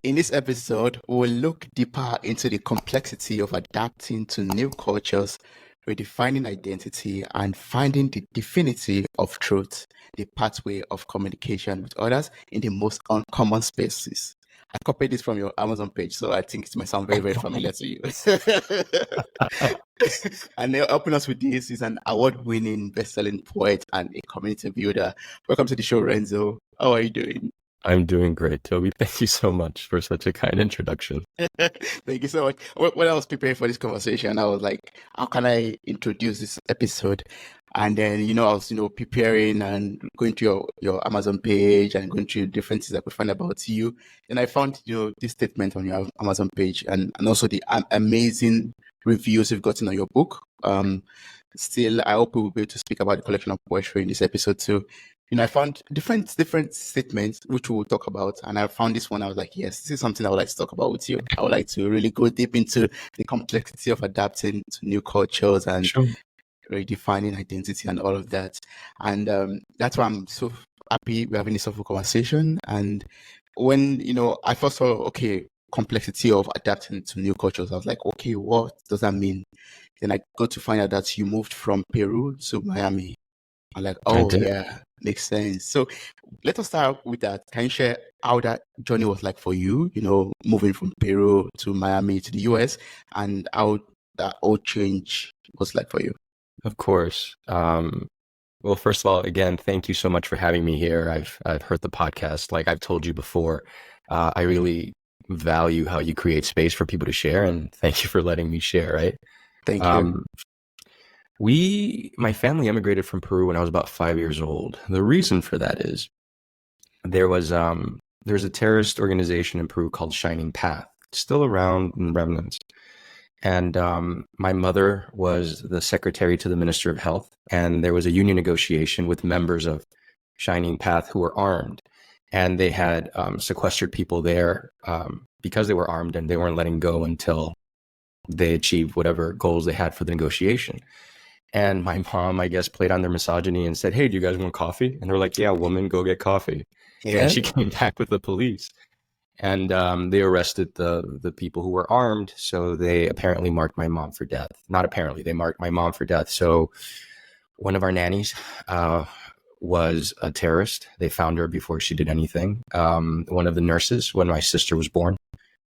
In this episode, we'll look deeper into the complexity of adapting to new cultures, redefining identity, and finding the definitive of truth, the pathway of communication with others in the most uncommon spaces. I copied this from your Amazon page, so I think it might sound very, very familiar to you. And helping us with this is an award-winning best-selling poet and a community builder. Welcome to the show, Renzo. How are you doing? I'm doing great, Toby. Thank you so much for such a kind introduction. Thank you so much. When I was preparing for this conversation, I was like, how can I introduce this episode? And then, I was, preparing and going to your Amazon page and going through different things I could find about you. And I found, this statement on your Amazon page and also the amazing reviews you've gotten on your book. Still, I hope we will be able to speak about the collection of poetry in this episode too. I found different statements which we will talk about, and I found this one. I was like, yes, this is something I would like to talk about with you. I would like to really go deep into the complexity of adapting to new cultures and Sure. redefining identity and all of that. And that's why I'm so happy we're having this Soulful conversation. And when, I first saw, okay, complexity of adapting to new cultures, I was like, okay, what does that mean? Then I got to find out that you moved from Peru to Miami. I'm like, I oh did. yeah, makes sense. So let us start with that. Can you share how that journey was like for you, moving from Peru to Miami to the US, and how that whole change was like for you? Of course. Well, first of all, again, thank you so much for having me here. I've heard the podcast. Like I've told you before, I really value how you create space for people to share, and thank you for letting me share, right? Thank you. My family immigrated from Peru when I was about 5 years old. The reason for that is there's a terrorist organization in Peru called Shining Path, still around in remnants. And my mother was the secretary to the Minister of Health, and there was a union negotiation with members of Shining Path who were armed, and they had sequestered people there because they were armed, and they weren't letting go until they achieved whatever goals they had for the negotiation. And my mom, I guess, played on their misogyny and said, "Hey, do you guys want coffee?" And they're like, "Yeah, woman, go get coffee." Yeah. And she came back with the police. And they arrested the people who were armed. So they apparently marked my mom for death. Not apparently, they marked my mom for death. So one of our nannies was a terrorist. They found her before she did anything. One of the nurses, when my sister was born,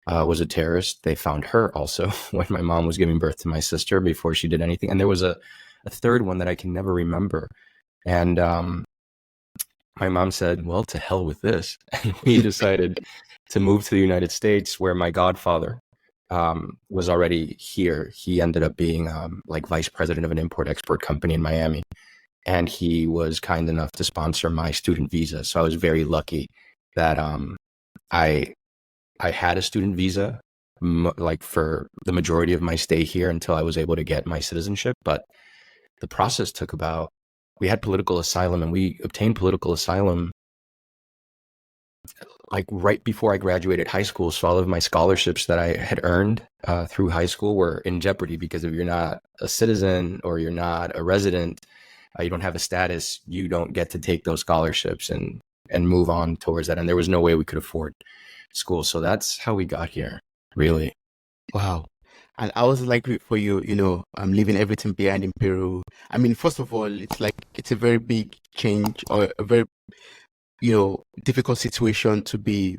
was a terrorist. They found her also when my mom was giving birth to my sister before she did anything. And there was a third one that I can never remember. And my mom said, well, to hell with this. And we decided to move to the United States, where my godfather was already here. He ended up being like vice president of an import-export company in Miami. And he was kind enough to sponsor my student visa. So I was very lucky that I had a student visa like for the majority of my stay here until I was able to get my citizenship. But the process took we had political asylum, and we obtained political asylum like right before I graduated high school. So all of my scholarships that I had earned through high school were in jeopardy, because if you're not a citizen or you're not a resident, you don't have a status, you don't get to take those scholarships and move on towards that. And there was no way we could afford school. So that's how we got here, really. Wow. And I was like for you, I'm leaving everything behind in Peru. I mean, first of all, it's a very big change, or a very, difficult situation to be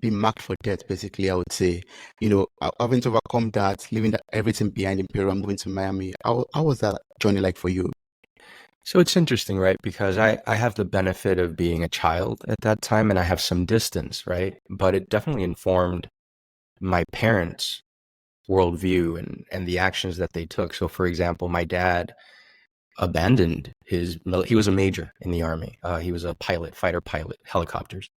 marked for death, basically, I would say. Having to overcome that, leaving everything behind in Peru and moving to Miami. How was that journey like for you? So it's interesting, right? Because I have the benefit of being a child at that time, and I have some distance, right? But it definitely informed my parents' worldview and the actions that they took. So, for example, my dad abandoned he was a major in the Army. He was a pilot, fighter pilot, helicopters.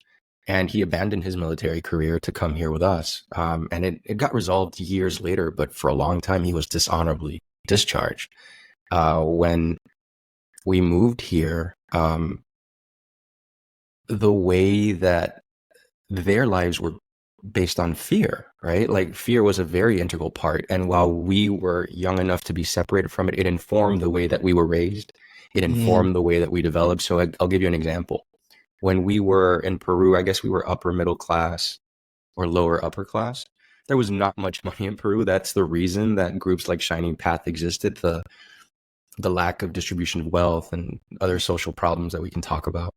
And he abandoned his military career to come here with us. And it got resolved years later, but for a long time, he was dishonorably discharged. When we moved here, the way that their lives were based on fear, right? Like fear was a very integral part. And while we were young enough to be separated from it, it informed the way that we were raised. It informed the way that we developed. So I'll give you an example. When we were in Peru, I guess we were upper middle class. or lower upper class. There was not much money in Peru. That's the reason that groups like Shining Path existed, the lack of distribution of wealth and other social problems that we can talk about.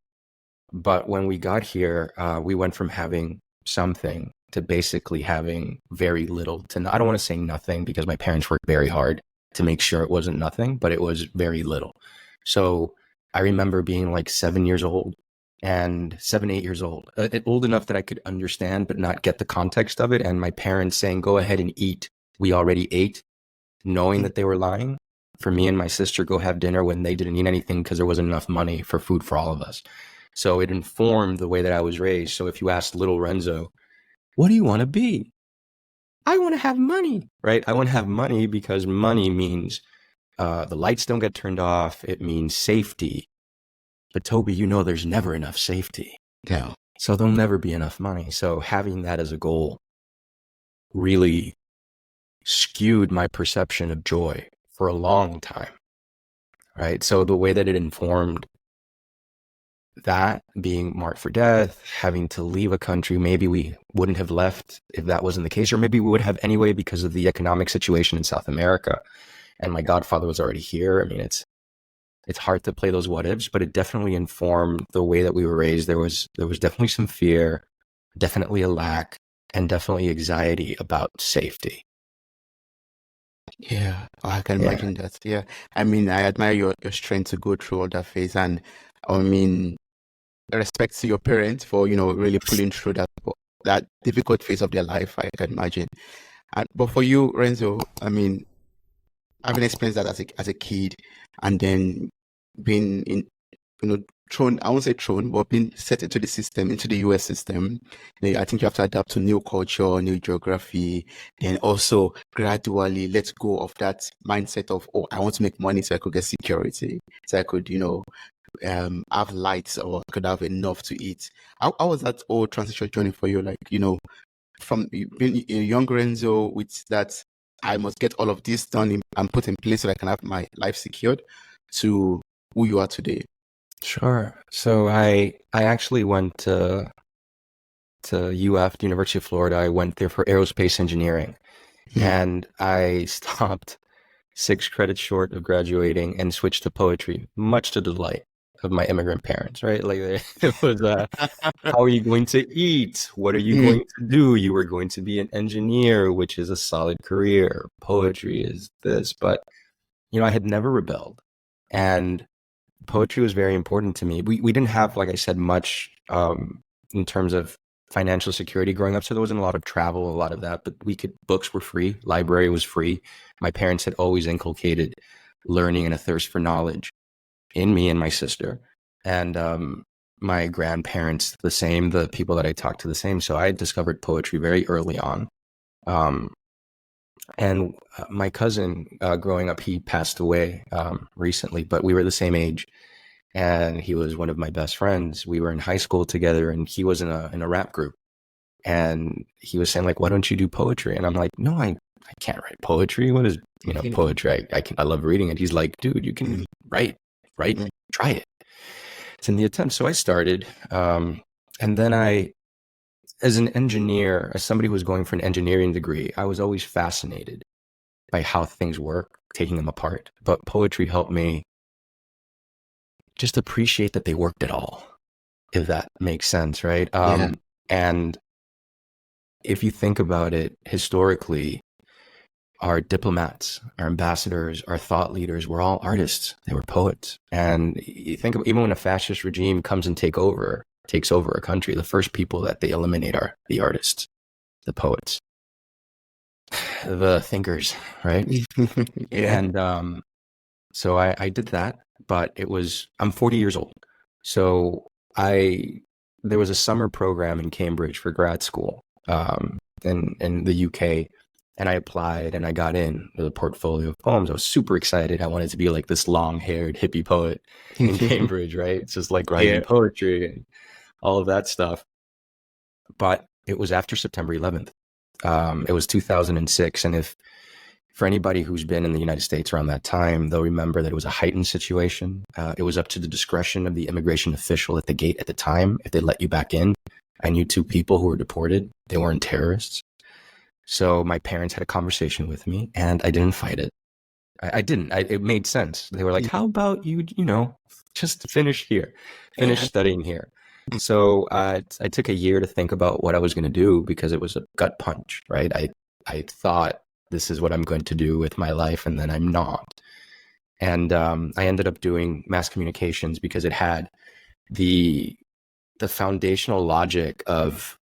But when we got here, we went from having something to basically having very little to, I don't want to say nothing because my parents worked very hard to make sure it wasn't nothing, but it was very little. So I remember being like 7 years old and 7, 8 years old, old enough that I could understand, but not get the context of it. And my parents saying, go ahead and eat. We already ate, knowing that they were lying. For me and my sister, go have dinner when they didn't eat anything because there wasn't enough money for food for all of us. So it informed the way that I was raised. So if you asked little Renzo, what do you want to be? I want to have money, right? I want to have money because money means the lights don't get turned off. It means safety. But Toby, you know there's never enough safety. Yeah. So there'll never be enough money. So having that as a goal really skewed my perception of joy for a long time, right? So the way that it informed that, being marked for death, having to leave a country, maybe we wouldn't have left if that wasn't the case, or maybe we would have anyway because of the economic situation in South America. And my godfather was already here. I mean, it's hard to play those what ifs, but it definitely informed the way that we were raised. There was definitely some fear, definitely a lack, and definitely anxiety about safety. Yeah, I can imagine that. Yeah, I mean, I admire your strength to go through all that phase, and I mean, respect to your parents for really pulling through that difficult phase of their life. I can imagine. But for you, Renzo, I mean, having experienced that as a kid, and then being in, thrown, I won't say thrown, but being set into the system, into the US system, I think you have to adapt to new culture, new geography, and also gradually let go of that mindset of, oh, I want to make money so I could get security, so I could, have lights, or I could have enough to eat. How was that whole transition journey for you? Like, from being a young Renzo with that, I must get all of this done and put in place so I can have my life secured, to who you are today. Sure. So I actually went to UF, the University of Florida. I went there for aerospace engineering, and I stopped 6 credits short of graduating and switched to poetry, much to the delight of my immigrant parents, right? Like it was, how are you going to eat? What are you going to do? You were going to be an engineer, which is a solid career. Poetry is this, but I had never rebelled, and poetry was very important to me. We didn't have, like I said, much in terms of financial security growing up, so there wasn't a lot of travel, a lot of that, but books were free, library was free. My parents had always inculcated learning and a thirst for knowledge in me and my sister, and my grandparents the same, the people that I talked to the same. So I discovered poetry very early on. And my cousin, growing up, he passed away recently, but we were the same age, and he was one of my best friends. We were in high school together, and he was in a rap group, and he was saying, like, why don't you do poetry? And I'm like, no, I can't write poetry. What is poetry? I love reading it. He's like, dude, you can write, try it. It's in the attempt. So I started, and then as an engineer, as somebody who was going for an engineering degree, I was always fascinated by how things work, taking them apart. But poetry helped me just appreciate that they worked at all, if that makes sense, right? And if you think about it historically, our diplomats, our ambassadors, our thought leaders were all artists. They were poets. And you think of, even when a fascist regime comes and takes over a country, the first people that they eliminate are the artists, the poets, the thinkers, right? And so I did that, but I'm 40 years old. So there was a summer program in Cambridge for grad school in the UK, and I applied and I got in with a portfolio of poems. I was super excited. I wanted to be like this long-haired hippie poet in Cambridge, right? It's just like writing poetry and all of that stuff. But it was after September 11th. It was 2006. And for anybody who's been in the United States around that time, they'll remember that it was a heightened situation. It was up to the discretion of the immigration official at the gate at the time if they let you back in. I knew two people who were deported. They weren't terrorists. So my parents had a conversation with me, and I didn't fight it. I didn't. It made sense. They were like, how about you just finish here, finish studying here. So I took a year to think about what I was going to do because it was a gut punch, right? I thought this is what I'm going to do with my life, and then I'm not. And I ended up doing mass communications because it had the foundational logic of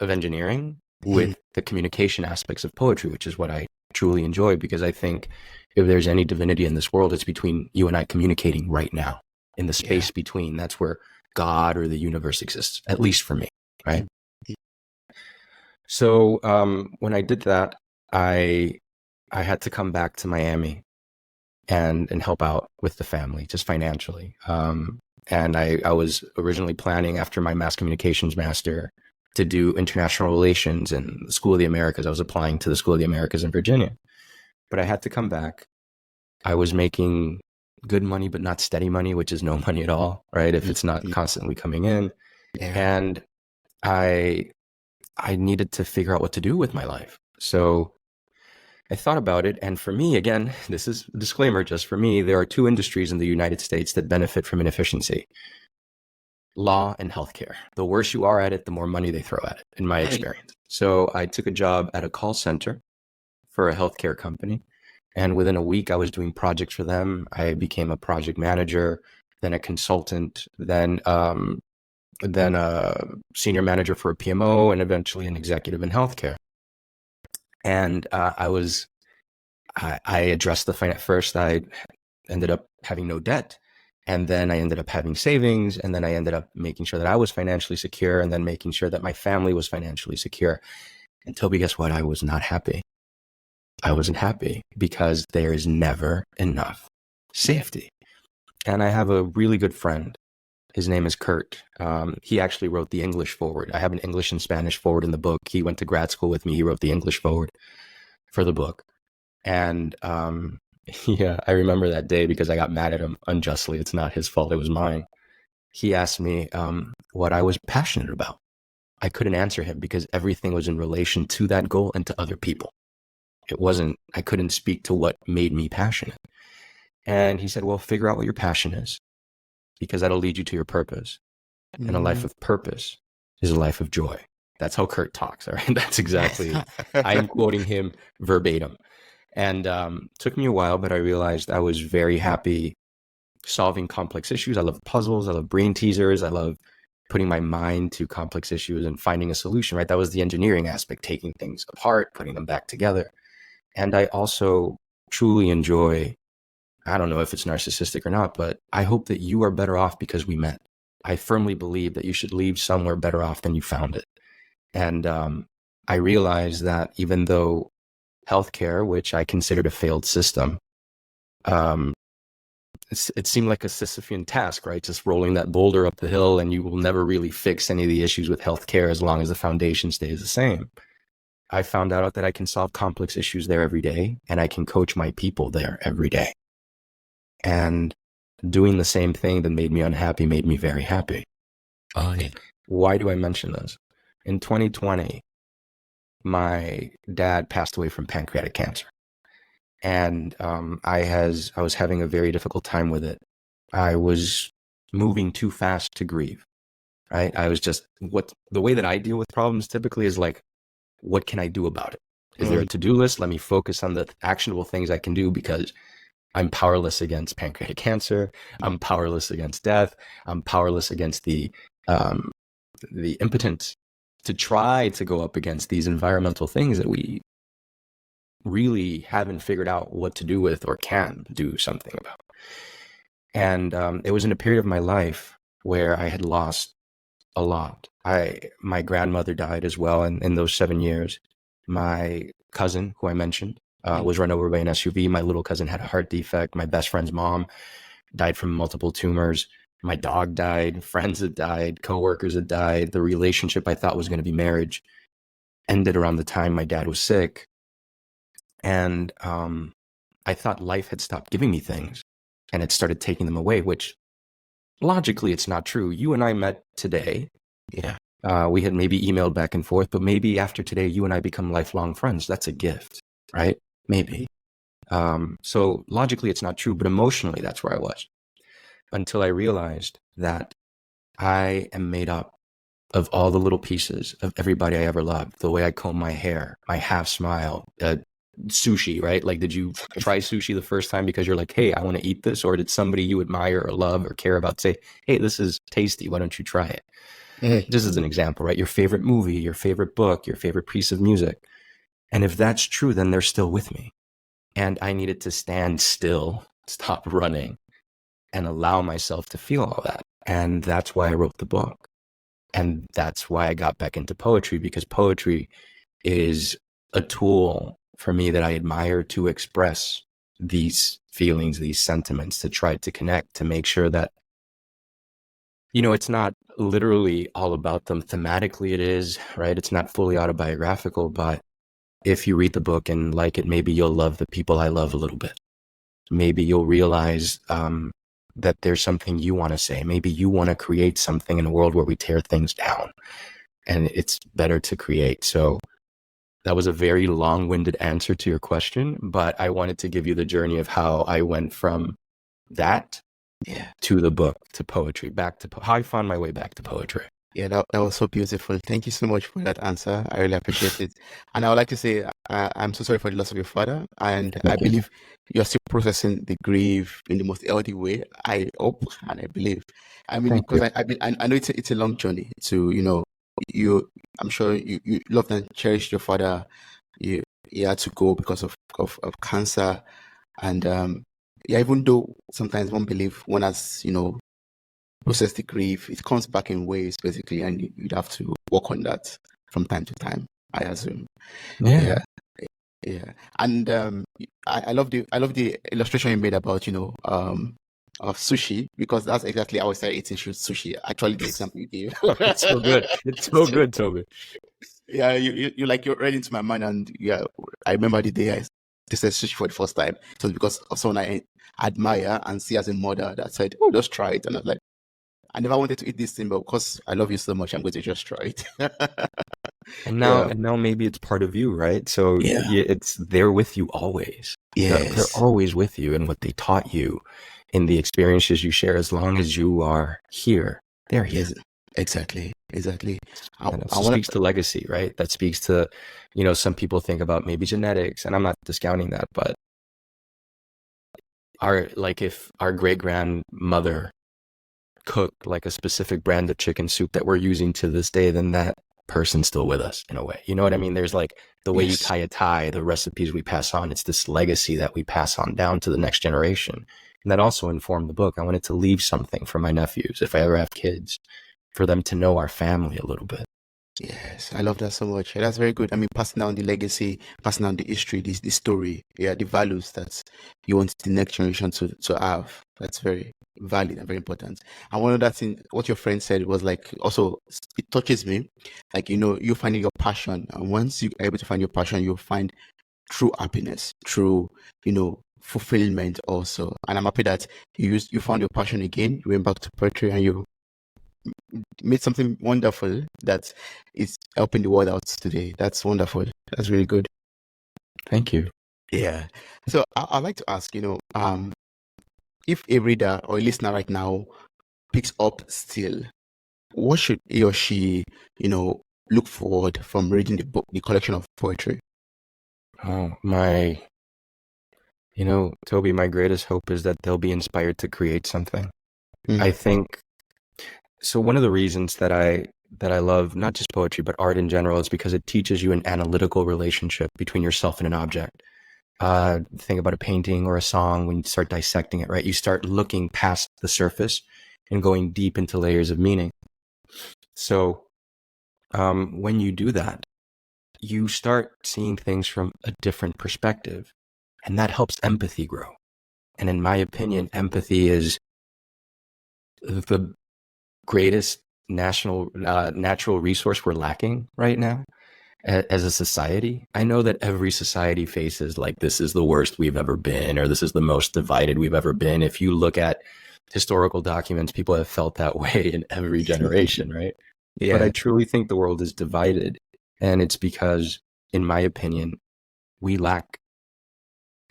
engineering with the communication aspects of poetry, which is what I truly enjoy, because I think if there's any divinity in this world, it's between you and I communicating right now in the space between. That's where God or the universe exists, at least for me, right? So when I did that, I had to come back to Miami and help out with the family, just financially. And I was originally planning, after my mass communications master, to do international relations in the School of the Americas. I was applying to the School of the Americas in Virginia, but I had to come back. I was making good money, but not steady money, which is no money at all, right? If it's not constantly coming in. And I needed to figure out what to do with my life. So I thought about it. And for me, again, this is a disclaimer just for me, there are two industries in the United States that benefit from inefficiency: law and healthcare. The worse you are at it, the more money they throw at it, in my experience. So I took a job at a call center for a healthcare company. And within a week, I was doing projects for them. I became a project manager, then a consultant, then a senior manager for a PMO, and eventually an executive in healthcare. And I addressed the finance first. I ended up having no debt. And then I ended up having savings. And then I ended up making sure that I was financially secure, and then making sure that my family was financially secure. Until, guess what? I was not happy. I wasn't happy because there is never enough safety. And I have a really good friend. His name is Kurt. He actually wrote the English forward. I have an English and Spanish forward in the book. He went to grad school with me. He wrote the English forward for the book. And yeah, I remember that day because I got mad at him unjustly. It's not his fault. It was mine. He asked me what I was passionate about. I couldn't answer him because everything was in relation to that goal and to other people. I couldn't speak to what made me passionate. And he said, well, figure out what your passion is, because that'll lead you to your purpose. And a life of purpose is a life of joy. That's how Kurt talks. All right. That's exactly, I am quoting him verbatim. And took me a while, but I realized I was very happy solving complex issues. I love puzzles. I love brain teasers. I love putting my mind to complex issues and finding a solution, right? That was the engineering aspect, taking things apart, putting them back together. And I also truly enjoy, I don't know if it's narcissistic or not, but I hope that you are better off because we met. I firmly believe that you should leave somewhere better off than you found it. And I realized that even though healthcare, which I considered a failed system, it seemed like a Sisyphean task, right? Just rolling that boulder up the hill, and you will never really fix any of the issues with healthcare as long as the foundation stays the same. I found out that I can solve complex issues there every day, and I can coach my people there every day. And doing the same thing that made me unhappy made me very happy. Oh, yeah. Why do I mention this? In 2020, my dad passed away from pancreatic cancer. And I was having a very difficult time with it. I was moving too fast to grieve, right? I was just, the way that I deal with problems typically is like, what can I do about it? Is there a to-do list? Let me focus on the actionable things I can do, because I'm powerless against pancreatic cancer. I'm powerless against death. I'm powerless against the impotence to try to go up against these environmental things that we really haven't figured out what to do with or can do something about. And it was in a period of my life where I had lost a lot. My grandmother died as well in those 7 years. My cousin, who I mentioned, was run over by an SUV. My little cousin had a heart defect. My best friend's mom died from multiple tumors. My dog died. Friends had died. Coworkers had died. The relationship I thought was going to be marriage ended around the time my dad was sick. And I thought life had stopped giving me things and it started taking them away, which logically it's not true. You and I met today. Yeah. We had maybe emailed back and forth, but maybe after today, you and I become lifelong friends. That's a gift, right? Maybe. So logically, it's not true, but emotionally, that's where I was until I realized that I am made up of all the little pieces of everybody I ever loved. The way I comb my hair, my half smile, sushi, right? Like, did you try sushi the first time because you're like, hey, I want to eat this? Or did somebody you admire or love or care about say, hey, this is tasty, why don't you try it? Hey. Just as an example, right? Your favorite movie, your favorite book, your favorite piece of music. And if that's true, then they're still with me. And I needed to stand still, stop running, and allow myself to feel all that. And that's why I wrote the book. And that's why I got back into poetry, because poetry is a tool for me that I admire to express these feelings, these sentiments, to try to connect, to make sure that, you know, it's not literally all about them. Thematically, it is, right? It's not fully autobiographical, but if you read the book and like it, maybe you'll love the people I love a little bit. Maybe you'll realize that there's something you want to say. Maybe you want to create something in a world where we tear things down, and it's better to create. So that was a very long-winded answer to your question, but I wanted to give you the journey of how I went from that to the book, to poetry, back to how I found my way back to poetry. Yeah, that was so beautiful. Thank you so much for that answer. I really appreciate it. And I would like to say, I'm so sorry for the loss of your father. And I believe you're still processing the grief in the most healthy way. I hope and I believe. I mean, Thank because you. I know it's a long journey to, I'm sure you loved and cherished your father. He had to go because of cancer. And yeah, even though sometimes one believe one has, process the grief, it comes back in waves basically, and you'd have to work on that from time to time, I assume. Yeah. Yeah. And I love the illustration you made about, of sushi, because that's exactly how I started eating sushi. Actually, the example you gave. It's so good. It's so good, Toby. Yeah, you're right into my mind, and yeah, I remember the day I tasted sushi for the first time. So because of someone I admire and see as a mother that said, "Oh, just try it," and I was like, I never wanted to eat this thing, but because I love you so much, I'm going to just try it. And Yeah. now maybe it's part of you, right? So Yeah. it's they're with you always. They're Yes. always with you, and what they taught you in the experiences you share, as long as you are here, they're here. Yes. Exactly. And it speaks to legacy, right? That speaks to, some people think about maybe genetics, and I'm not discounting that, but if our great grandmother cooked like a specific brand of chicken soup that we're using to this day, then that person's still with us in a way. You know what I mean? There's like the way you tie a tie, the recipes we pass on. It's this legacy that we pass on down to the next generation. And that also informed the book. I wanted to leave something for my nephews, if I ever have kids, for them to know our family a little bit. Yes, I love that so much. That's very good. I mean, passing down the legacy, passing down the history, the story, the values that you want the next generation to have. That's very valid and very important. And one of that thing, what your friend said was like, also, it touches me. Like, you finding your passion. And once you are able to find your passion, you'll find true happiness, true, fulfillment also. And I'm happy that you found your passion again. You went back to poetry and you made something wonderful that is helping the world out today. That's wonderful. That's really good. Thank you. Yeah. So I'd like to ask, if a reader or a listener right now picks up still, what should he or she, look forward from reading the book, the collection of poetry? Oh, Toby, my greatest hope is that they'll be inspired to create something. I think so. One of the reasons that I love not just poetry, but art in general is because it teaches you an analytical relationship between yourself and an object. Think about a painting or a song. When you start dissecting it, right, you start looking past the surface and going deep into layers of meaning. So when you do that, you start seeing things from a different perspective, and that helps empathy grow. And in my opinion, empathy is the greatest natural resource we're lacking right now as a society. I know that every society faces like, this is the worst we've ever been, or this is the most divided we've ever been. If you look at historical documents, people have felt that way in every generation, right? But I Yeah. truly think the world is divided. And it's because, in my opinion, we lack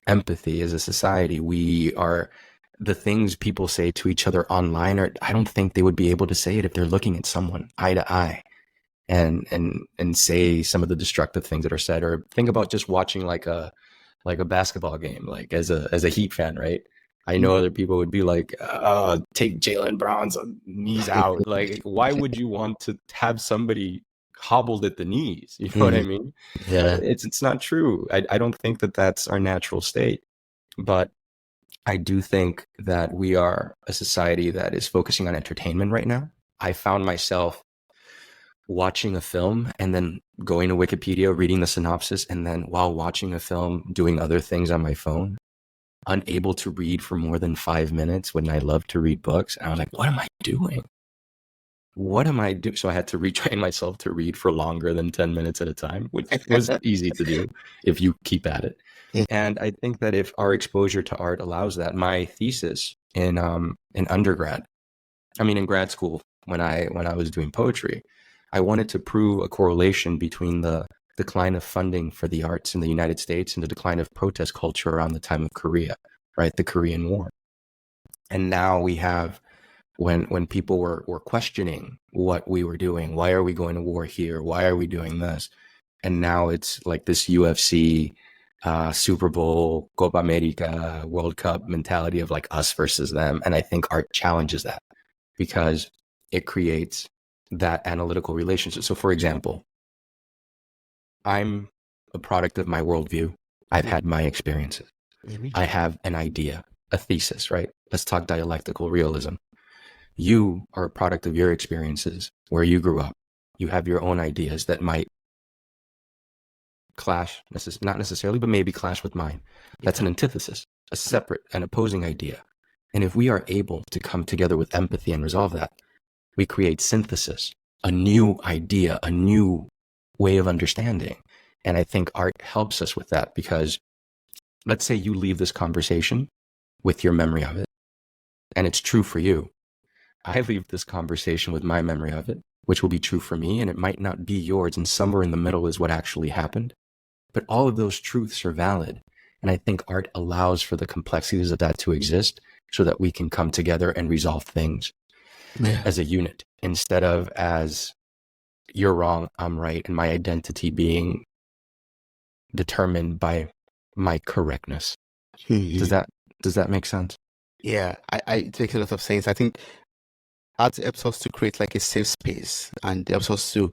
empathy as a society. We are the things people say to each other online, or I don't think they would be able to say it if they're looking at someone eye to eye and say some of the destructive things that are said. Or think about just watching like a basketball game, like as a Heat fan, right? I know other people would be like, take Jalen Brown's knees out. Like, why would you want to have somebody hobbled at the knees? You know what I Mm, mean? yeah. It's not true. I don't think that that's our natural state. But I do think that we are a society that is focusing on entertainment right now. I found myself watching a film and then going to Wikipedia, reading the synopsis, and then while watching a film, doing other things on my phone, unable to read for more than 5 minutes when I love to read books. And I was like, what am I doing? What am I doing? So I had to retrain myself to read for longer than 10 minutes at a time, which was easy to do if you keep at it. Yeah. And I think that if our exposure to art allows that, my thesis in undergrad, in grad school, when I was doing poetry, I wanted to prove a correlation between the decline of funding for the arts in the United States and the decline of protest culture around the time of Korea, right? The Korean War. And now we have, when people were questioning what we were doing, why are we going to war here? Why are we doing this? And now it's like this UFC, Super Bowl, Copa America, World Cup mentality of like us versus them. And I think art challenges that because it creates that analytical relationship. So for example, I'm a product of my worldview. I've had my experiences. I have an idea, a thesis, right? Let's talk dialectical realism. You are a product of your experiences where you grew up. You have your own ideas that might clash, not necessarily, but maybe clash with mine. That's an antithesis, a separate and opposing idea. And if we are able to come together with empathy and resolve that, we create synthesis, a new idea, a new way of understanding. And I think art helps us with that because let's say you leave this conversation with your memory of it, and it's true for you. I leave this conversation with my memory of it, which will be true for me, and it might not be yours, and somewhere in the middle is what actually happened. But all of those truths are valid. And I think art allows for the complexities of that to exist so that we can come together and resolve things as a unit instead of as you're wrong, I'm right, and my identity being determined by my correctness. Does that make sense? Yeah, it makes a lot of sense. I think art helps us to create like a safe space and helps us to,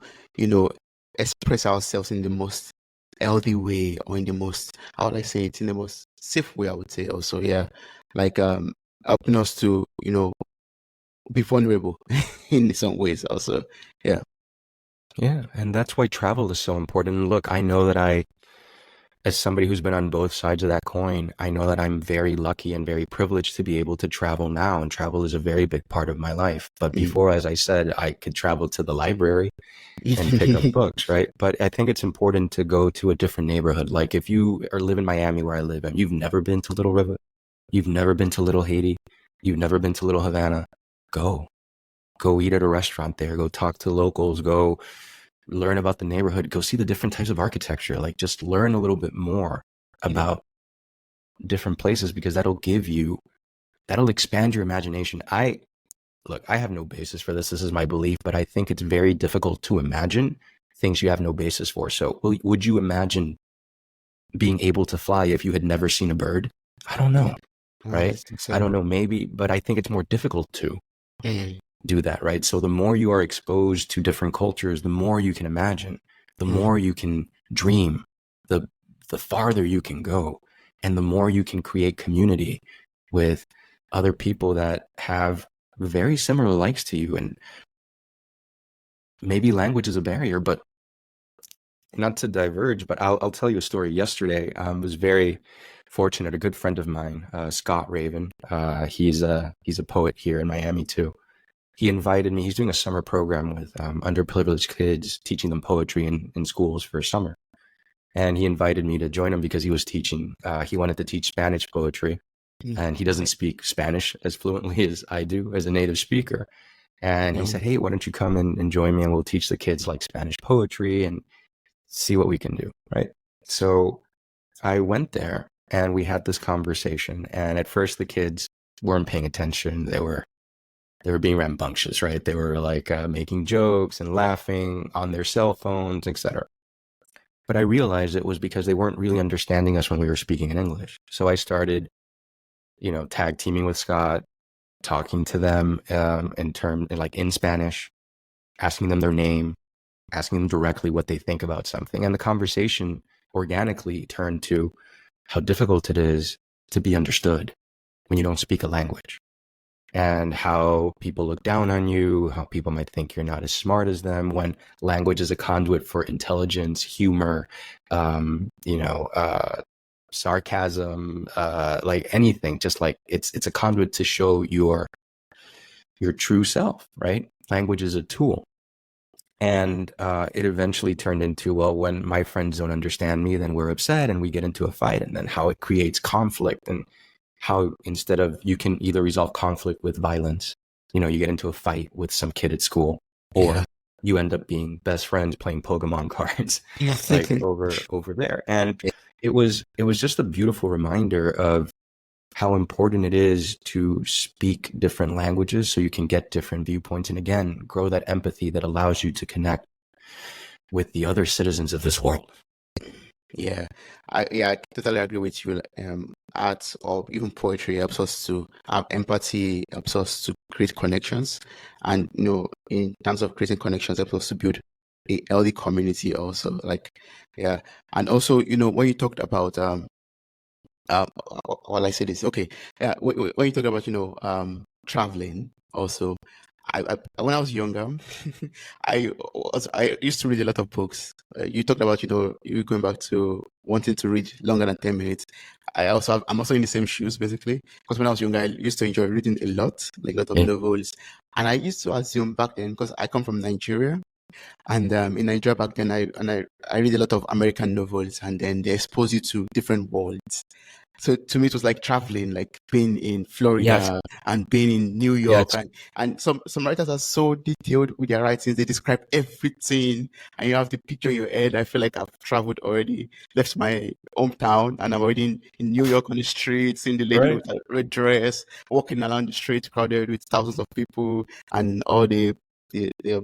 express ourselves in the most healthy way or in the most, how would I say it, in the most safe way, I would say also, yeah. Like helping us to, be vulnerable in some ways also. Yeah. Yeah, and that's why travel is so important. And look, I know that as somebody who's been on both sides of that coin, I know that I'm very lucky and very privileged to be able to travel now, and travel is a very big part of my life. But before, as I said, I could travel to the library and pick up books, right? But I think it's important to go to a different neighborhood. Like if you live in Miami where I live and you've never been to Little River, you've never been to Little Haiti, you've never been to Little Havana, go eat at a restaurant there, go talk to locals, go learn about the neighborhood, go see the different types of architecture, like just learn a little bit more about different places because that'll expand your imagination. I have no basis for this. This is my belief, but I think it's very difficult to imagine things you have no basis for. So would you imagine being able to fly if you had never seen a bird? I don't know, right? I don't know, maybe, but I think it's more difficult to do that, right? So the more you are exposed to different cultures, the more you can imagine, the more you can dream, the farther you can go, and the more you can create community with other people that have very similar likes to you. And maybe language is a barrier, but not to diverge, but I'll tell you a story. Yesterday, I was very fortunate. A good friend of mine, Scott Raven, he's a poet here in Miami too. He invited me. He's doing a summer program with underprivileged kids, teaching them poetry in schools for summer. And he invited me to join him because he was teaching. He wanted to teach Spanish poetry, and he doesn't speak Spanish as fluently as I do as a native speaker. And he said, hey, why don't you come and join me and we'll teach the kids like Spanish poetry and see what we can do, right? So I went there and we had this conversation. And at first the kids weren't paying attention. They were being rambunctious, right? They were like making jokes and laughing on their cell phones, etc. But I realized it was because they weren't really understanding us when we were speaking in English. So I started, tag teaming with Scott, talking to them in Spanish, asking them their name, asking them directly what they think about something. And the conversation organically turned to how difficult it is to be understood when you don't speak a language, and how people look down on you, how people might think you're not as smart as them, when language is a conduit for intelligence, humor, sarcasm, like anything, just like it's a conduit to show your true self, right? Language is a tool. And it eventually turned into, well, when my friends don't understand me, then we're upset and we get into a fight, and then how it creates conflict, and how instead of, you can either resolve conflict with violence, you get into a fight with some kid at school, or you end up being best friends playing Pokemon cards, like over there. And it was just a beautiful reminder of how important it is to speak different languages so you can get different viewpoints, and again, grow that empathy that allows you to connect with the other citizens of this world. Yeah, I totally agree with you. Art or even poetry helps us to have empathy, helps us to create connections, and in terms of creating connections, helps us to build a healthy community also. And also, when you talked about while I say this, okay, yeah, when you talk about traveling also, when I was younger, I used to read a lot of books. You talked about you going back to wanting to read longer than 10 minutes. I'm also in the same shoes basically, because when I was younger I used to enjoy reading a lot, like a lot of novels, and I used to assume back then, because I come from Nigeria. And in Nigeria back then, I read a lot of American novels, and then they expose you to different worlds. So to me, it was like traveling, like being in Florida and being in New York. And some writers are so detailed with their writings. They describe everything, and you have the picture in your head. I feel like I've traveled already, left my hometown, and I'm already in New York on the streets, seeing the lady with a red dress, walking around the street crowded with thousands of people, and all the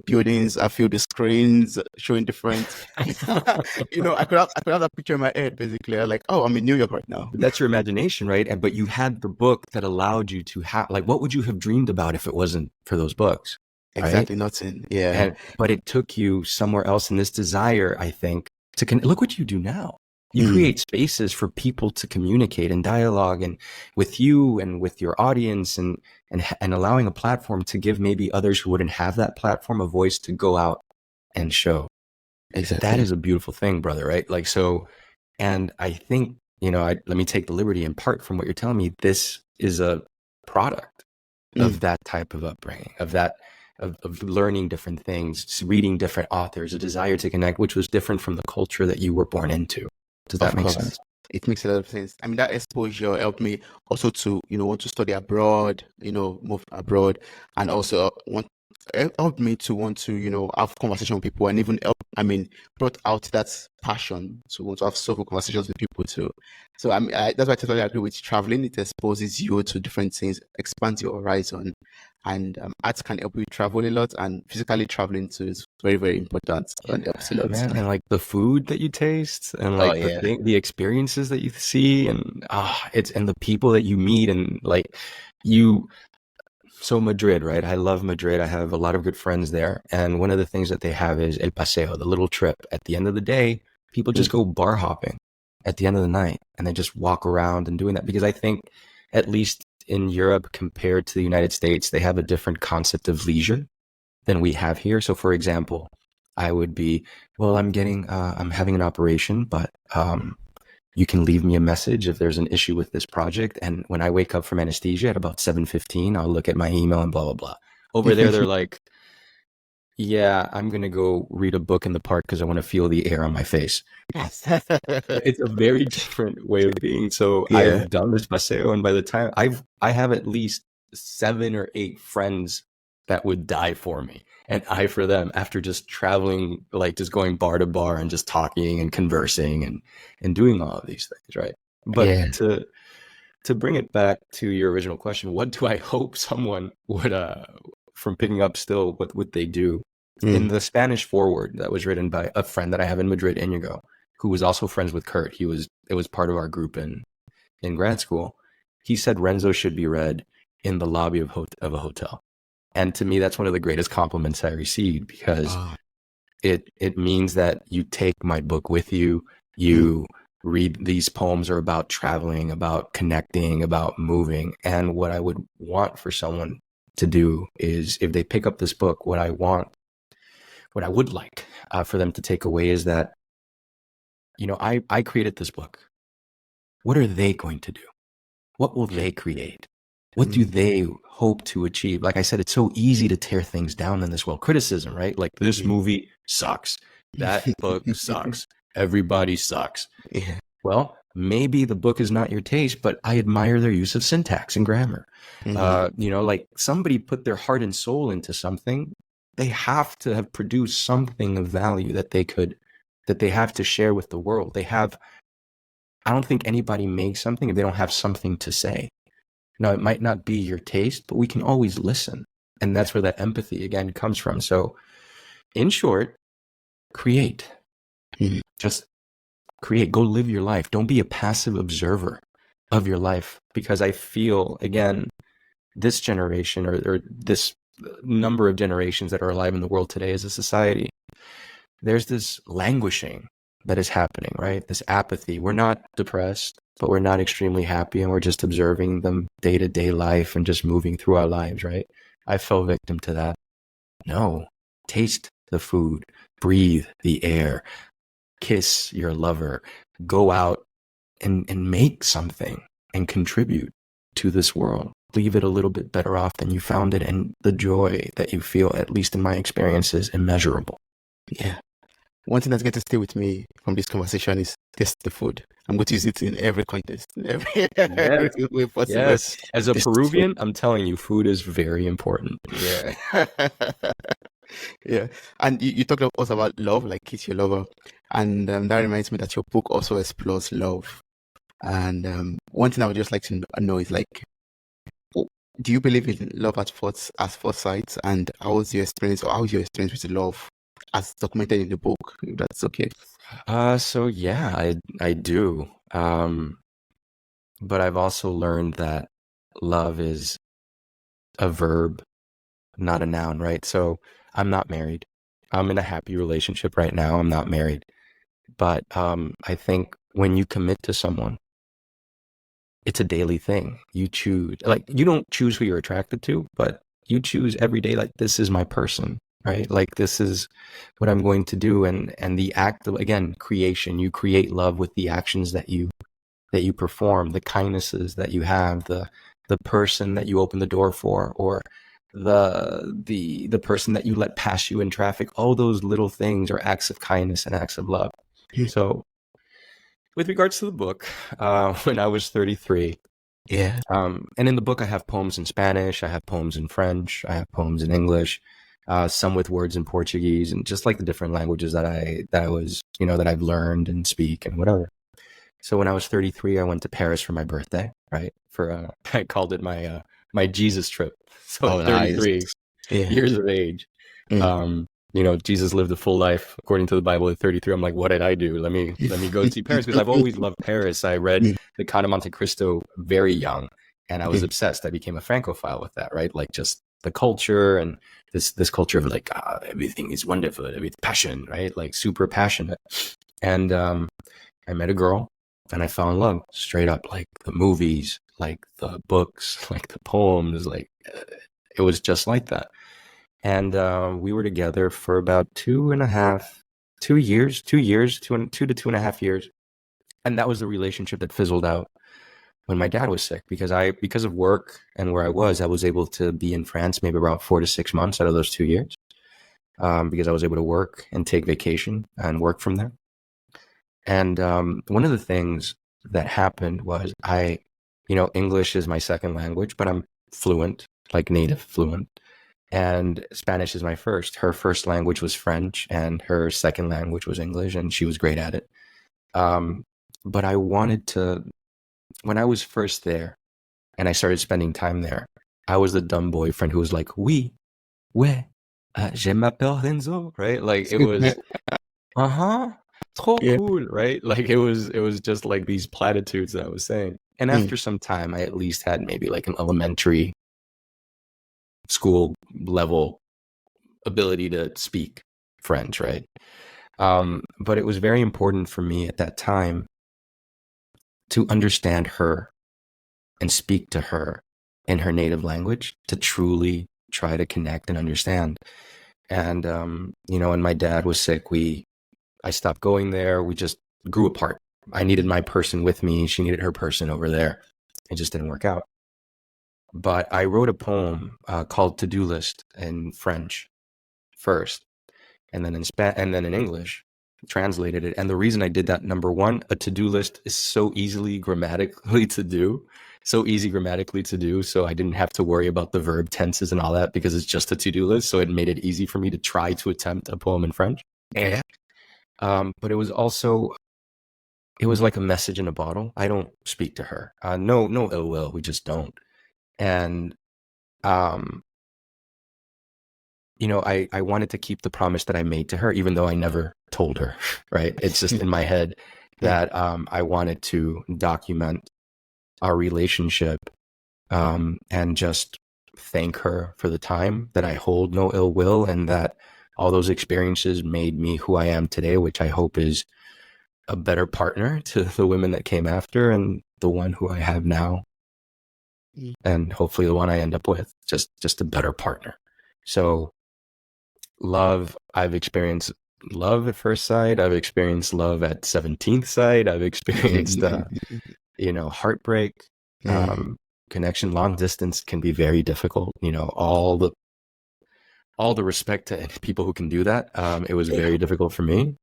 buildings. I feel the screens showing different. I could have that picture in my head basically. I'm like, oh, I'm in New York right now. But that's your imagination, right? But you had the book that allowed you to have, like, what would you have dreamed about if it wasn't for those books? Exactly, nothing. Yeah. But it took you somewhere else, in this desire, I think, to look what you do now. You create spaces for people to communicate and dialogue, and with you and with your audience, and allowing a platform to give maybe others who wouldn't have that platform a voice to go out and show. Exactly. That is a beautiful thing, brother, right? Like, so, and I think, let me take the liberty, in part from what you're telling me, this is a product of that type of upbringing, of that, of learning different things, reading different authors, a desire to connect, which was different from the culture that you were born into. Does that make sense? It makes a lot of sense. I mean, that exposure helped me also to, want to study abroad, move abroad, and also helped me to want to, have conversation with people, and even brought out that passion to want to have soulful conversations with people too. So that's why I totally agree with traveling. It exposes you to different things, expands your horizon, and art can help you travel a lot, and physically traveling too is very, very important and helps a lot. Man, and like the food that you taste, and like the experiences that you see, and and the people that you meet, and like so Madrid, right? I love Madrid. I have a lot of good friends there, and one of the things that they have is El Paseo, the little trip. At the end of the day, people just go bar hopping at the end of the night, and they just walk around and doing that, because I think, at least in Europe compared to the United States, they have a different concept of leisure than we have here. So for example, I would be, well, I'm having an operation, but you can leave me a message if there's an issue with this project. And when I wake up from anesthesia at about 7:15, I'll look at my email and blah, blah, blah. Over there, they're like, yeah, I'm going to go read a book in the park because I want to feel the air on my face. It's a very different way of being. So I've done this paseo, and by the time I have at least 7 or 8 friends that would die for me and I for them after just traveling, like just going bar to bar and just talking and conversing and doing all of these things, right? But Yeah. to bring it back to your original question, what do I hope someone would from picking up still, what would they do? In the Spanish foreword that was written by a friend that I have in Madrid, Inigo, who was also friends with Kurt. It was part of our group in grad school. He said Renzo should be read in the lobby of a hotel. And to me, that's one of the greatest compliments I received, because it means that you take my book with you. You read, these poems are about traveling, about connecting, about moving. And what I would want for someone to do is, if they pick up this book, what I would like for them to take away is that, I created this book. What are they going to do? What will they create? What do they hope to achieve? Like I said, it's so easy to tear things down in this world. Criticism, right? Like, this movie sucks. That book sucks. Everybody sucks. Yeah. Well, maybe the book is not your taste, but I admire their use of syntax and grammar. Like, somebody put their heart and soul into something. They have to have produced something of value that they have to share with the world. I don't think anybody makes something if they don't have something to say. Now, it might not be your taste, but we can always listen. And that's where that empathy, again, comes from. So, in short, create. Just create. Go live your life. Don't be a passive observer of your life. Because I feel, again, this generation or this number of generations that are alive in the world today as a society, there's this languishing that is happening, right? This apathy. We're not depressed, but we're not extremely happy, and we're just observing them day-to-day life and just moving through our lives, right? I fell victim to that. No, taste the food, breathe the air, kiss your lover, go out and make something and contribute to this world. Leave it a little bit better off than you found it, and the joy that you feel, at least in my experience, is immeasurable. Yeah. One thing that's going to stay with me from this conversation is taste the food. I'm going to use it in every context, in every way possible. Yes. As a Taste Peruvian, I'm telling you, food is very important. Yeah. Yeah. And you talked also about love, like kiss your lover. And that reminds me that your book also explores love. And one thing I would just like to know is, like, do you believe in love at first sight? And how's your experience with love as documented in the book? If that's okay. So yeah, I do. But I've also learned that love is a verb, not a noun, right? So I'm not married. I'm in a happy relationship right now. I'm not married. But I think when you commit to someone, it's a daily thing. You choose, like, you don't choose who you're attracted to, but you choose every day, like, this is my person, right? Like, this is what I'm going to do. And the act of, again, creation, you create love with the actions that you perform, the kindnesses that you have, the person that you open the door for, or the person that you let pass you in traffic. All those little things are acts of kindness and acts of love. So with regards to the book, when I was 33, Yeah. and in the book I have poems in Spanish, I have poems in French, I have poems in English, some with words in Portuguese, and just like the different languages that I've learned and speak and whatever. So when I was 33, I went to Paris for my birthday, right? I called it my Jesus trip. So 33 Nice. Yeah. years of age. Jesus lived a full life according to the Bible at 33. I'm like, what did I do? Let me go see Paris, because I've always loved Paris. I read The Count of Monte Cristo very young, and I was obsessed. I became a Francophile with that, right? Like, just the culture and this culture of, like, everything is wonderful, everything passion, right? Like, super passionate. And I met a girl, and I fell in love straight up. Like, the movies, like the books, like the poems, like it was just like that. And we were together for about 2 years, 2.5 years. And that was the relationship that fizzled out when my dad was sick, because of work and where I was able to be in France maybe around 4 to 6 months out of those 2 years, because I was able to work and take vacation and work from there. And one of the things that happened was English is my second language, but I'm fluent, like native fluent. and Spanish is my first. Her first language was French, and her second language was English, and she was great at it. But I wanted to, when I was first there and I started spending time there, I was the dumb boyfriend who was like, oui, ouais, je m'appelle Renzo, right? Like it was, trop Yeah. cool, right? Like it was just like these platitudes that I was saying. And after some time, I at least had maybe like an elementary school level ability to speak French, right? But it was very important for me at that time to understand her and speak to her in her native language to truly try to connect and understand. And, when my dad was sick, I stopped going there. We just grew apart. I needed my person with me. She needed her person over there. It just didn't work out. But I wrote a poem called To-Do List in French first, and then in English, translated it. And the reason I did that, number one, a to-do list is so easy grammatically to do. So I didn't have to worry about the verb tenses and all that because it's just a to-do list. So it made it easy for me to try to attempt a poem in French. Yeah. But it was like a message in a bottle. I don't speak to her. No ill will. We just don't. And, I wanted to keep the promise that I made to her, even though I never told her, right? It's just in my head that I wanted to document our relationship and just thank her for the time, that I hold no ill will, and that all those experiences made me who I am today, which I hope is a better partner to the women that came after and the one who I have now. And hopefully the one I end up with, just a better partner. So love, I've experienced love at first sight. I've experienced love at 17th sight. I've experienced, heartbreak, connection. Long distance can be very difficult. All the respect to people who can do that. It was very difficult for me.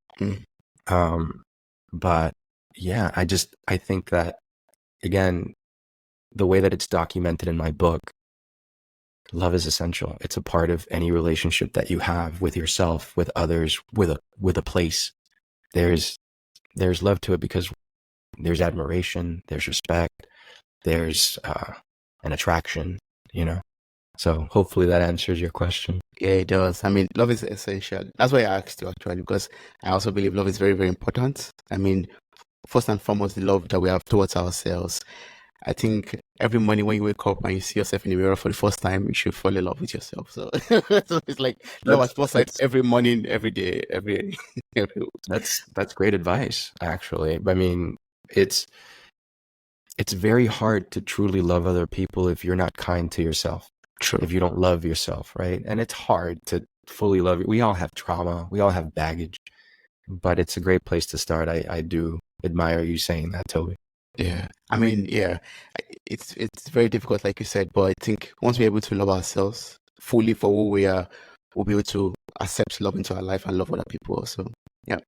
But yeah, I think that, again, the way that it's documented in my book, love is essential. It's a part of any relationship that you have with yourself, with others, with a place. There's love to it because there's admiration, there's respect, there's an attraction, So hopefully that answers your question. Yeah, it does. I mean, love is essential. That's why I asked you actually, because I also believe love is very, very important. I mean, first and foremost, the love that we have towards ourselves. I think every morning when you wake up and you see yourself in the mirror for the first time, you should fall in love with yourself. So, so it's like love at first sight every morning, every day, every. That's great advice, actually. I mean, it's very hard to truly love other people if you're not kind to yourself. True. If you don't love yourself, right? And it's hard to fully love you. We all have trauma. We all have baggage. But it's a great place to start. I do admire you saying that, Toby. Yeah. I mean, yeah, it's very difficult, like you said, but I think once we're able to love ourselves fully for who we are, we'll be able to accept love into our life and love other people also. Yeah.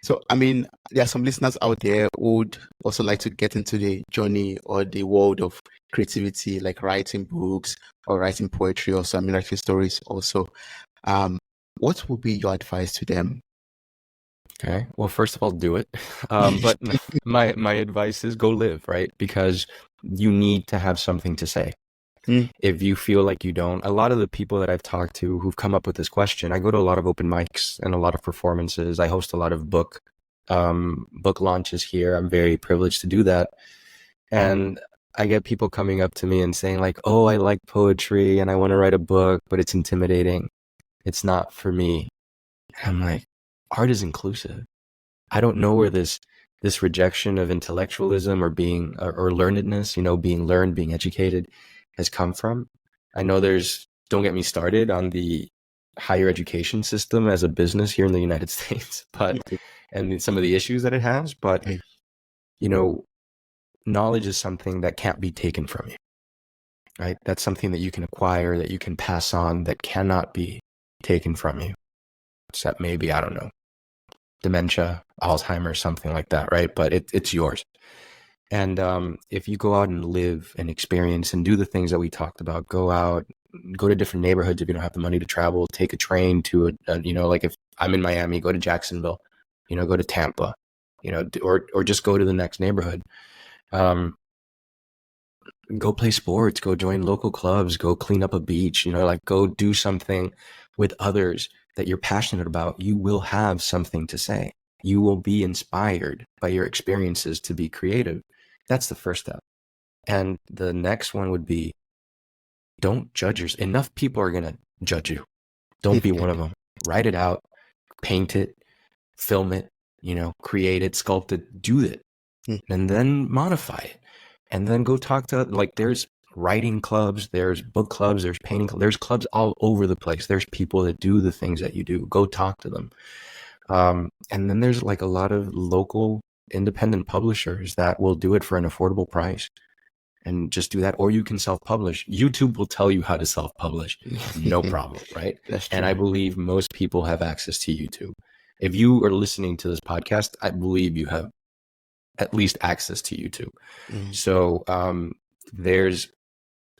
So, I mean, there are some listeners out there who would also like to get into the journey or the world of creativity, like writing books or writing poetry or some writing stories also. What would be your advice to them? Okay. Well, first of all, do it. But my advice is go live, right? Because you need to have something to say. If you feel like you don't, a lot of the people that I've talked to who've come up with this question, I go to a lot of open mics and a lot of performances. I host a lot of book launches here. I'm very privileged to do that. And I get people coming up to me and saying like, oh, I like poetry and I want to write a book, but it's intimidating. It's not for me. I'm like, art is inclusive. I don't know where this rejection of intellectualism or being or learnedness, being learned, being educated has come from. I know don't get me started on the higher education system as a business here in the United States, and some of the issues that it has, but knowledge is something that can't be taken from you, right? That's something that you can acquire, that you can pass on, that cannot be taken from you. Except maybe, I don't know, dementia, Alzheimer's, something like that, right? But it's yours. And if you go out and live and experience and do the things that we talked about, go out, go to different neighborhoods if you don't have the money to travel. Take a train to like if I'm in Miami, go to Jacksonville, go to Tampa, or just go to the next neighborhood. Go play sports, go join local clubs, go clean up a beach, like go do something with others that you're passionate about. You will have something to say. You will be inspired by your experiences to be creative. That's the first step. And the next one would be, don't judge yourself. Enough people are going to judge you. Don't be one of them. Write it out, paint it, film it, create it, sculpt it, do it, and then modify it. And then go talk to, there's writing clubs, there's book clubs, there's painting clubs, there's clubs all over the place. There's people that do the things that you do. Go talk to them. And then there's a lot of local independent publishers that will do it for an affordable price. And just do that. Or you can self-publish. YouTube will tell you how to self-publish. No problem, right? That's true. And I believe most people have access to YouTube. If you are listening to this podcast, I believe you have at least access to YouTube. So there's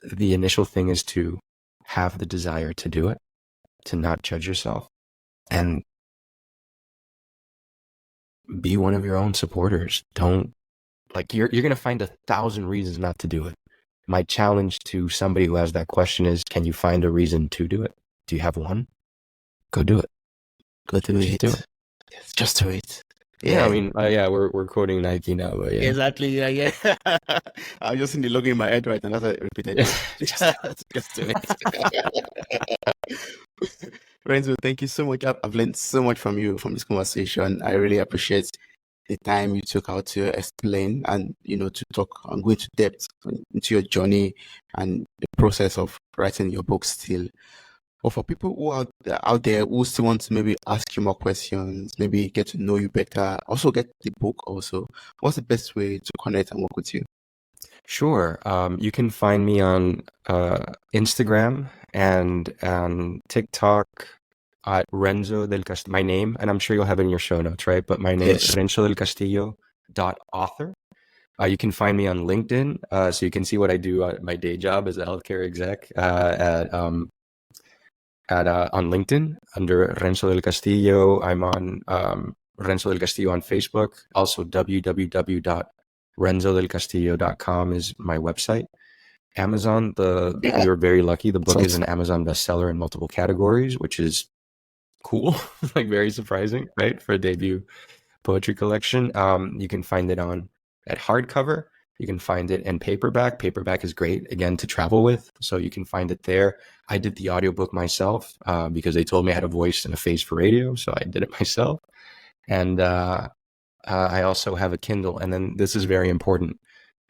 the initial thing is to have the desire to do it, to not judge yourself, and be one of your own supporters. Don't you're going to find 1,000 reasons not to do it. My challenge to somebody who has that question is, can you find a reason to do it? Do you have one? Go do it. Go do it. Do it. Yes, just do it. Yeah, I mean, we're quoting Nike now, but yeah. Exactly, yeah. I'm just in the logo in my head right now. That's what I repeated. Just do it. Renzo, thank you so much. I've learned so much from you from this conversation. I really appreciate the time you took out to explain and to talk and go into depth into your journey and the process of writing your book still. But for people who are out there who still want to maybe ask you more questions, maybe get to know you better, also get the book also, what's the best way to connect and work with you? Sure. You can find me on Instagram and TikTok at Renzo Del Castillo, my name, and I'm sure you'll have it in your show notes, right? But my name is Renzo Del Castillo .author. You can find me on LinkedIn, so you can see what I do at my day job as a healthcare exec on LinkedIn under Renzo Del Castillo. I'm on Renzo Del Castillo on Facebook. Also, www.renzodelcastillo.com is my website. Amazon, we were very lucky. The book is an Amazon bestseller in multiple categories, which is cool, very surprising, right? For a debut poetry collection. You can find it at hardcover. You can find it in paperback. Paperback is great, again, to travel with. So you can find it there. I did the audiobook myself because they told me I had a voice and a face for radio. So I did it myself. And I also have a Kindle. And then this is very important.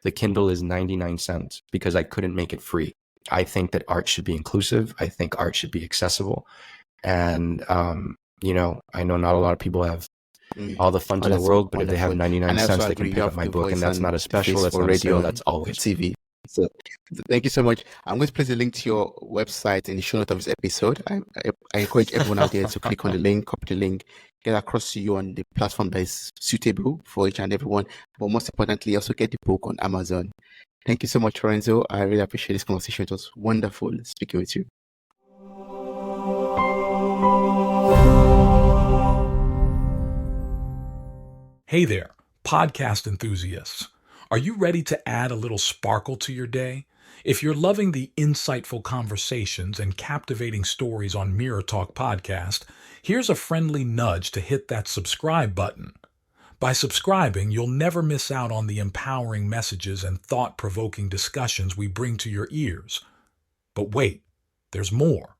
The Kindle is 99 cents because I couldn't make it free. I think that art should be inclusive. I think art should be accessible. And, I know not a lot of people have all the funds in the world, but if they have 99 cents, they can pick up my book. And that's not a special, that's not a sale, that's always TV. So thank you so much. I'm going to place a link to your website in the show notes of this episode. I encourage everyone out there to click on the link, copy the link, get across to you on the platform that is suitable for each and everyone. But most importantly, also get the book on Amazon. Thank you so much, Renzo. I really appreciate this conversation. It was wonderful speaking with you. Hey there, podcast enthusiasts. Are you ready to add a little sparkle to your day? If you're loving the insightful conversations and captivating stories on Mirror Talk Podcast, here's a friendly nudge to hit that subscribe button. By subscribing, you'll never miss out on the empowering messages and thought-provoking discussions we bring to your ears. But wait, there's more.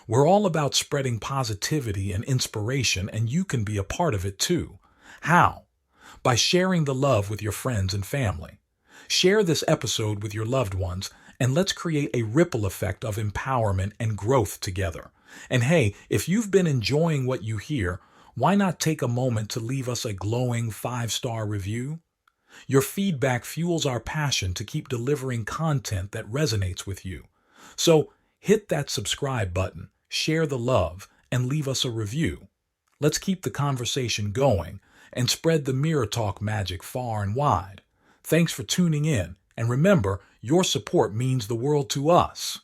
We're all about spreading positivity and inspiration, and you can be a part of it too. How? By sharing the love with your friends and family. Share this episode with your loved ones, and let's create a ripple effect of empowerment and growth together. And hey, if you've been enjoying what you hear, why not take a moment to leave us a glowing 5-star review? Your feedback fuels our passion to keep delivering content that resonates with you. So hit that subscribe button, share the love, and leave us a review. Let's keep the conversation going and spread the Mirror Talk magic far and wide. Thanks for tuning in, and remember, your support means the world to us.